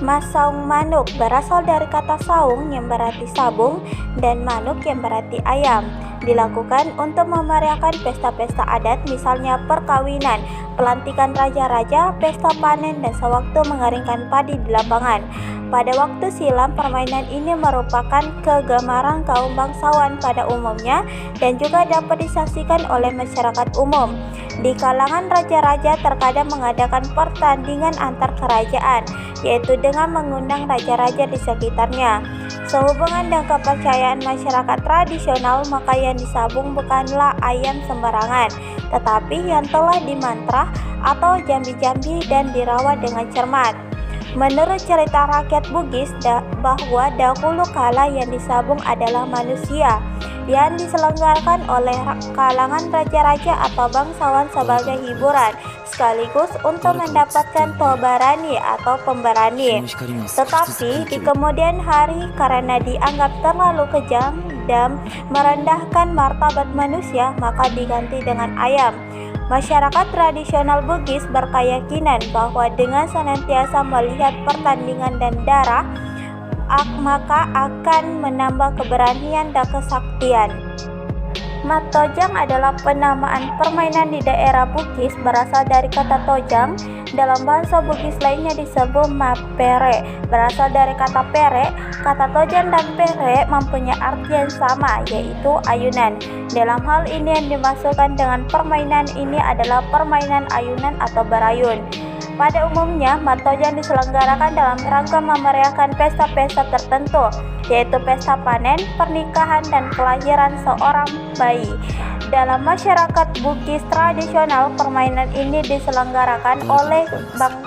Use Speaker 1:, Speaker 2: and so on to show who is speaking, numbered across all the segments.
Speaker 1: Mas saung manuk berasal dari kata saung yang berarti sabung dan manuk yang berarti ayam. Dilakukan untuk memeriahkan pesta-pesta adat, misalnya perkawinan, pelantikan raja-raja, pesta panen, dan sewaktu mengeringkan padi di lapangan. Pada waktu silam, permainan ini merupakan kegemaran kaum bangsawan pada umumnya dan juga dapat disaksikan oleh masyarakat umum. Di kalangan raja-raja terkadang mengadakan pertandingan antar kerajaan, yaitu dengan mengundang raja-raja di sekitarnya. Sehubungan dengan kepercayaan masyarakat tradisional, maka yang disabung bukanlah ayam sembarangan, tetapi yang telah dimantrah atau jambi-jambi dan dirawat dengan cermat. Menurut cerita rakyat Bugis bahwa dahulu kala yang disabung adalah manusia yang diselenggarakan oleh kalangan raja-raja atau bangsawan sebagai hiburan sekaligus untuk mendapatkan tobarani atau pemberani. Tetapi di kemudian hari karena dianggap terlalu kejam dan merendahkan martabat manusia, maka diganti dengan ayam. Masyarakat tradisional Bugis berkeyakinan bahwa dengan senantiasa melihat pertandingan dan darah, maka akan menambah keberanian dan kesaktian. Mat tojang adalah penamaan permainan di daerah Bugis, berasal dari kata tojang. Dalam bahasa Bugis lainnya disebut mapere, berasal dari kata pere. Kata tojang dan pere mempunyai arti yang sama, yaitu ayunan. Dalam hal ini yang dimaksudkan dengan permainan ini adalah permainan ayunan atau berayun. Pada umumnya, mat tojang diselenggarakan dalam rangka memeriahkan pesta-pesta tertentu, yaitu pesta panen, pernikahan, dan kelahiran seorang bayi. Dalam masyarakat Bugis tradisional, permainan ini diselenggarakan oleh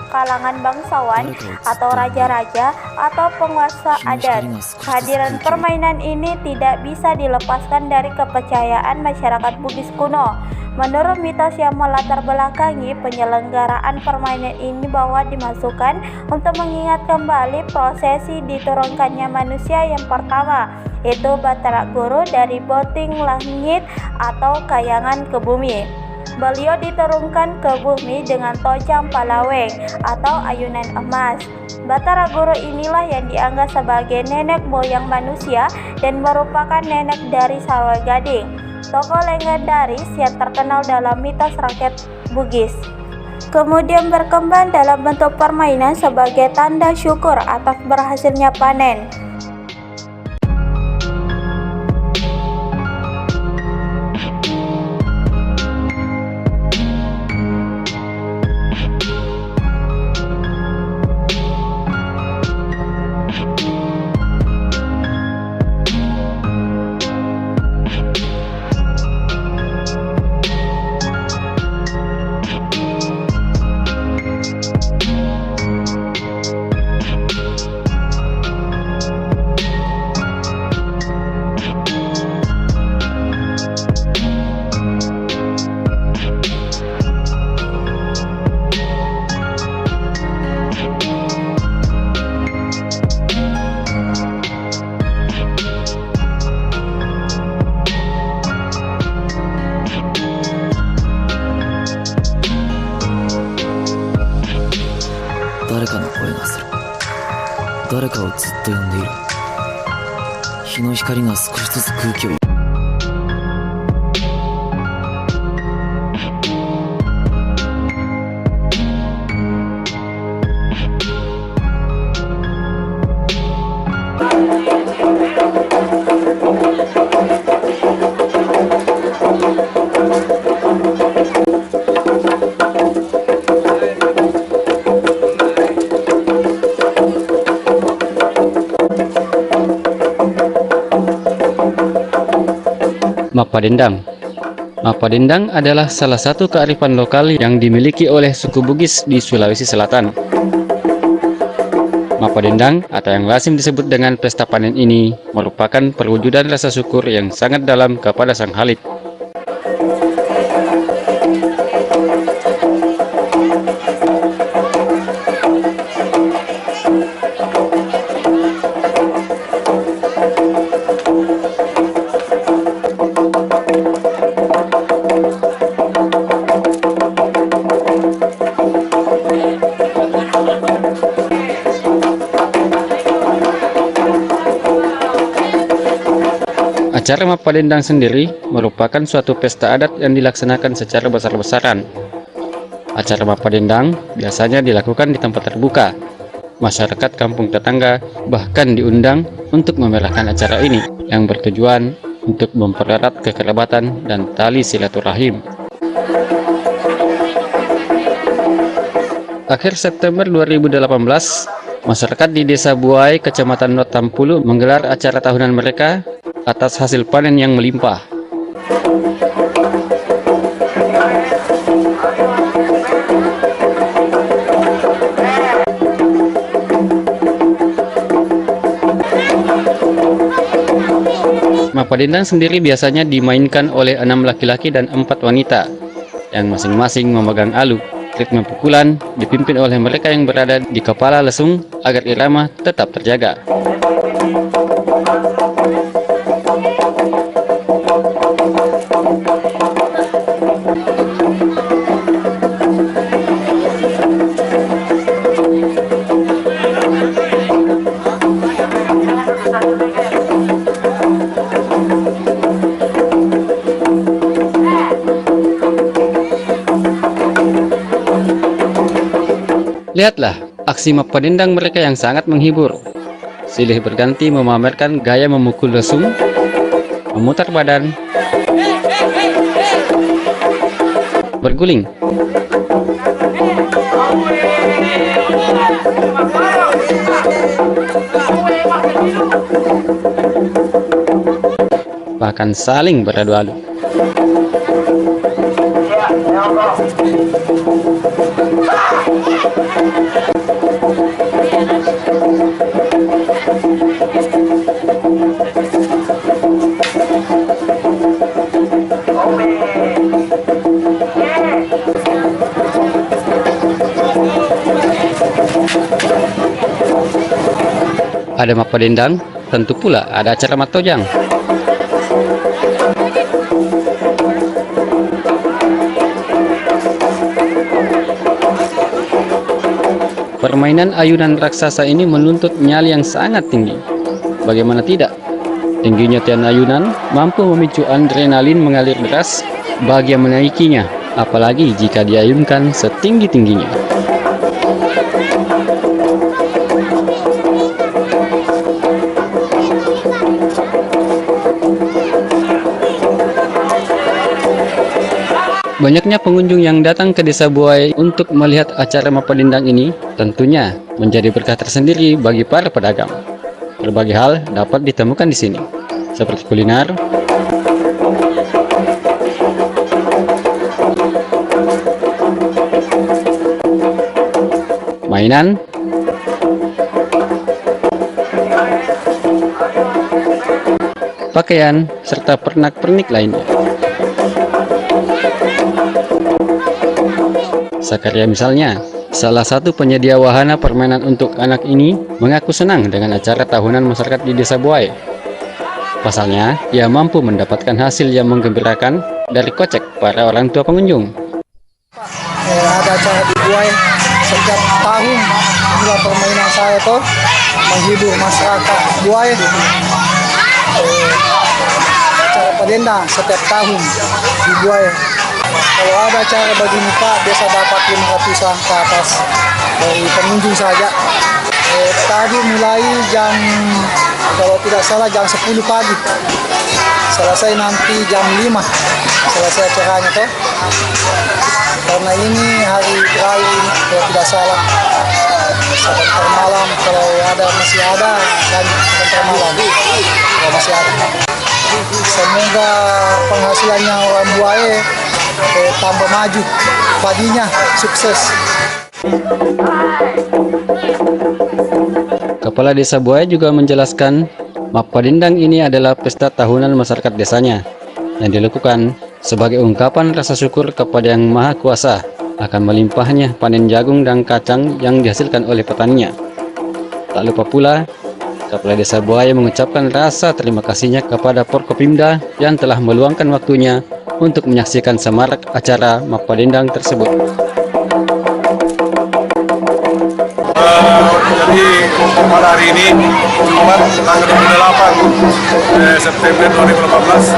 Speaker 1: kalangan bangsawan atau raja-raja atau penguasa adat. Kehadiran permainan ini tidak bisa dilepaskan dari kepercayaan masyarakat Bugis kuno. Menurut mitos yang melatar belakangi penyelenggaraan permainan ini bahwa dimasukkan untuk mengingat kembali prosesi diturunkannya manusia yang pertama, yaitu Batara Guru dari boting langit atau kayangan ke bumi. Beliau diturunkan ke bumi dengan tojang palaweng atau ayunan emas. Batara Guru inilah yang dianggap sebagai nenek moyang manusia dan merupakan nenek dari Sarogading, tokoh legendaris yang terkenal dalam mitos rakyat Bugis. Kemudian berkembang dalam bentuk permainan sebagai tanda syukur atas berhasilnya panen.
Speaker 2: Mapadendang. Mapadendang adalah salah satu kearifan lokal yang dimiliki oleh suku Bugis di Sulawesi Selatan. Mapadendang atau yang lazim disebut dengan pesta panen ini merupakan perwujudan rasa syukur yang sangat dalam kepada Sang Khalid. Acara Mapadendang sendiri merupakan suatu pesta adat yang dilaksanakan secara besar-besaran. Acara Mapadendang biasanya dilakukan di tempat terbuka. Masyarakat kampung tetangga bahkan diundang untuk memerahkan acara ini yang bertujuan untuk mempererat kekerabatan dan tali silaturahim. Akhir September 2018, masyarakat di Desa Buai, Kecamatan Not Tampulu menggelar acara tahunan mereka atas hasil panen yang melimpah. Mapadendang sendiri biasanya dimainkan oleh 6 laki-laki dan 4 wanita yang masing-masing memegang alu. Ritme pukulan dipimpin oleh mereka yang berada di kepala lesung agar irama tetap terjaga. Lihatlah aksi Mapadendang mereka yang sangat menghibur. Silih berganti memamerkan gaya memukul lesung, memutar badan, berguling. Bahkan saling beradu-adu. Ada Mapadendang, tentu pula ada acara matojang. Permainan ayunan raksasa ini menuntut nyali yang sangat tinggi. Bagaimana tidak? Tingginya tiang ayunan mampu memicu adrenalin mengalir deras bagi yang menaikinya, apalagi jika diayunkan setinggi-tingginya. Banyaknya pengunjung yang datang ke Desa Buai untuk melihat acara Mapadendang ini tentunya menjadi berkah tersendiri bagi para pedagang. Berbagai hal dapat ditemukan di sini, seperti kuliner, mainan, pakaian, serta pernak-pernik lainnya. Sakarya misalnya, salah satu penyedia wahana permainan untuk anak ini mengaku senang dengan acara tahunan masyarakat di Desa Buai. Pasalnya, ia mampu mendapatkan hasil yang menggembirakan dari kocek para orang tua pengunjung.
Speaker 3: Ada acara di Buai setiap tahun, inilah permainan saya tuh menghibur masyarakat Buai. Acara Padendang setiap tahun di Buai. Kalau ada acara begini Pak, biasa dapat 500-an ke atas dari pengunjung saja. Tadi mulai jam, kalau tidak salah jam 10 pagi. Selesai nanti jam 5, selesai acaranya toh. Karena ini hari raya ini, kalau tidak salah. Sebentar malam, kalau masih ada, lanjut sebentar malam. Kalau masih ada. Semoga penghasilannya orang Buai tambah maju, paginya sukses.
Speaker 2: Kepala Desa Buai juga menjelaskan, Mapadendang ini adalah pesta tahunan masyarakat desanya yang dilakukan sebagai ungkapan rasa syukur kepada Yang Maha Kuasa akan melimpahnya panen jagung dan kacang yang dihasilkan oleh petaninya. Tak lupa pula, Kepala Desa Buai mengucapkan rasa terima kasihnya kepada Forkopimda yang telah meluangkan waktunya untuk menyaksikan semarak acara Mapadendang tersebut.
Speaker 4: Jadi pada hari ini Jumat tanggal 28 September 2018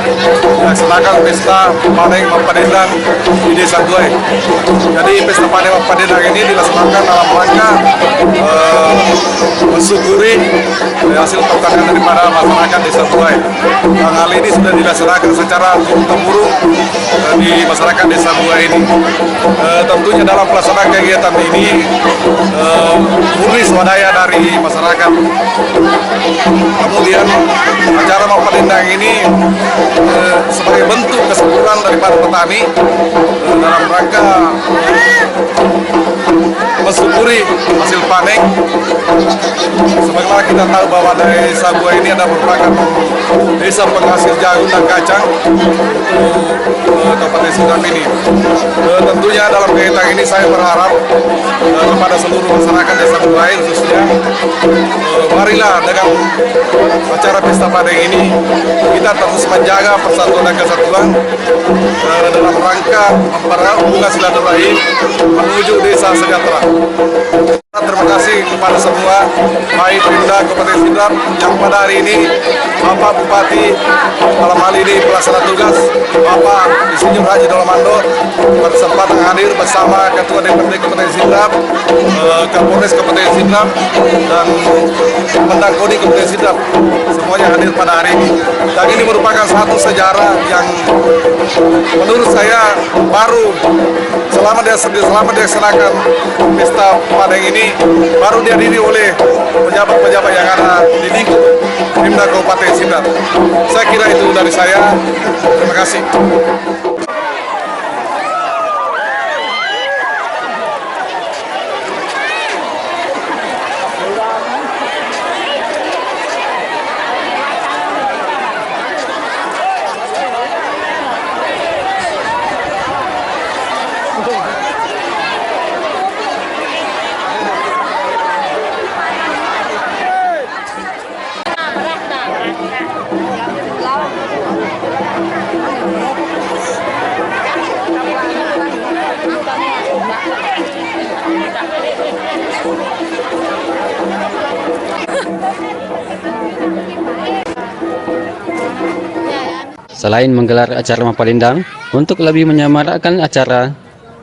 Speaker 4: dilaksanakan pesta panen Mapadendang di Desa Buai. Jadi pesta panen Mapadendang ini dilaksanakan dalam rangka mensyukuri hasil pertanian daripada masyarakat Desa Buai. Dan hal ini sudah dilaksanakan secara turun-temurun di masyarakat Desa Buai ini. Tentunya dalam pelaksanaan kegiatan ini murni swadaya dari masyarakat. Kemudian acara Mapadendang ini sebagai bentuk kesyukuran daripada petani dalam rangka mensyukuri hasil panen. Sebagaimana kita tahu bahwa Desa Buai ini ada merupakan desa penghasil jagung dan kacang untuk Kabupaten Sindram ini. Tentunya dalam kegiatan ini saya berharap kepada seluruh masyarakat Desa Buai khususnya, marilah dengan acara pesta panen ini kita terus menjaga persatuan dan kesatuan dalam rangka mempererat hubungan silaturahim menuju desa sejahtera. Terima kasih kepada semua, baik Pemda Kabupaten Sindram yang pada hari ini Bapak Bupati dalam hal ini pelaksana tugas Bapak Insinyur Haji Dolomando berkesempatan hadir bersama Ketua DPRD Kabupaten Sindram, Kapolres Kabupaten Sindram, dan Komandan Kodi Kabupaten Sindram. Semuanya hadir pada hari ini. Dan ini merupakan satu sejarah yang menurut saya baru selama dilaksanakan pesta panen ini baru dihadiri oleh pejabat-pejabat yang ada di lingkup Pemda Kabupaten Sindram. Saya kira itu dari saya. Terima kasih.
Speaker 2: Selain menggelar acara Mapadendang, untuk lebih menyemarakkan acara,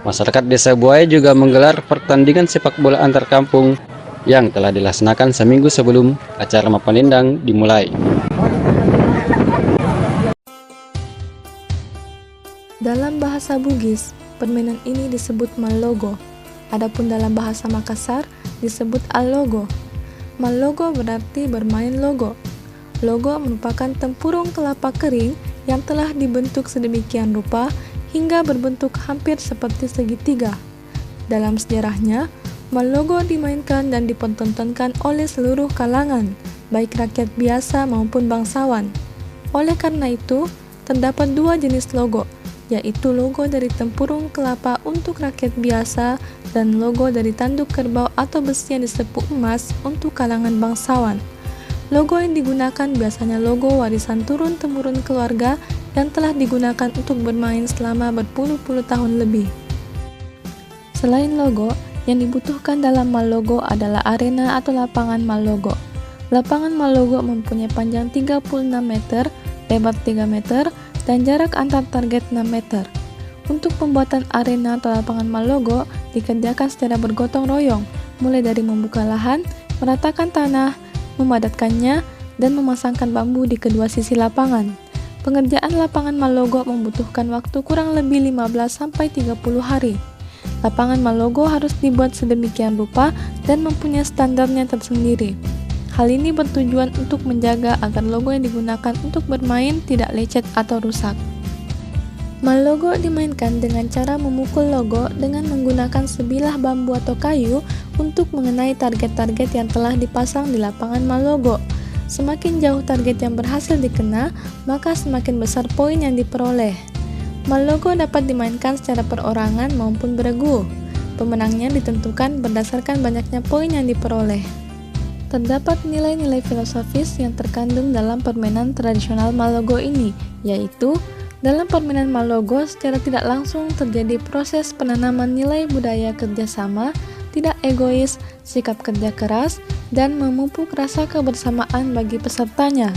Speaker 2: masyarakat Desa Buai juga menggelar pertandingan sepak bola antar kampung yang telah dilaksanakan seminggu sebelum acara Mapadendang dimulai.
Speaker 5: Dalam bahasa Bugis, permainan ini disebut Mallogo. Adapun dalam bahasa Makassar disebut Allogo. Mallogo berarti bermain logo. Logo merupakan tempurung kelapa kering yang telah dibentuk sedemikian rupa hingga berbentuk hampir seperti segitiga. Dalam sejarahnya, Mallogo dimainkan dan dipertontonkan oleh seluruh kalangan, baik rakyat biasa maupun bangsawan. Oleh karena itu, terdapat dua jenis logo, yaitu logo dari tempurung kelapa untuk rakyat biasa dan logo dari tanduk kerbau atau besi yang disepuk emas untuk kalangan bangsawan. Logo yang digunakan biasanya logo warisan turun-temurun keluarga yang telah digunakan untuk bermain selama berpuluh-puluh tahun lebih. Selain logo, yang dibutuhkan dalam Mallogo adalah arena atau lapangan Mallogo. Lapangan Mallogo mempunyai panjang 36 meter, lebar 3 meter, dan jarak antar target 6 meter. Untuk pembuatan arena atau lapangan Mallogo dikerjakan secara bergotong royong, mulai dari membuka lahan, meratakan tanah, memadatkannya, dan memasangkan bambu di kedua sisi lapangan. Pengerjaan lapangan Mallogo membutuhkan waktu kurang lebih 15-30 hari. Lapangan Mallogo harus dibuat sedemikian rupa dan mempunyai standarnya tersendiri. Hal ini bertujuan untuk menjaga agar logo yang digunakan untuk bermain tidak lecet atau rusak. Mallogo dimainkan dengan cara memukul logo dengan menggunakan sebilah bambu atau kayu untuk mengenai target-target yang telah dipasang di lapangan Mallogo. Semakin jauh target yang berhasil dikena, maka semakin besar poin yang diperoleh. Mallogo dapat dimainkan secara perorangan maupun beregu. Pemenangnya ditentukan berdasarkan banyaknya poin yang diperoleh. Terdapat nilai-nilai filosofis yang terkandung dalam permainan tradisional Mallogo ini, yaitu dalam permainan Mallogo secara tidak langsung terjadi proses penanaman nilai budaya kerjasama, tidak egois, sikap kerja keras, dan memupuk rasa kebersamaan bagi pesertanya.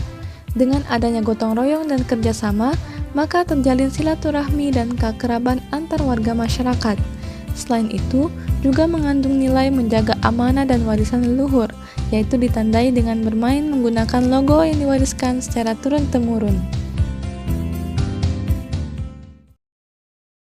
Speaker 5: Dengan adanya gotong royong dan kerjasama, maka terjalin silaturahmi dan keakraban antar warga masyarakat. Selain itu, juga mengandung nilai menjaga amanah dan warisan leluhur, yaitu ditandai dengan bermain menggunakan logo yang diwariskan secara turun-temurun.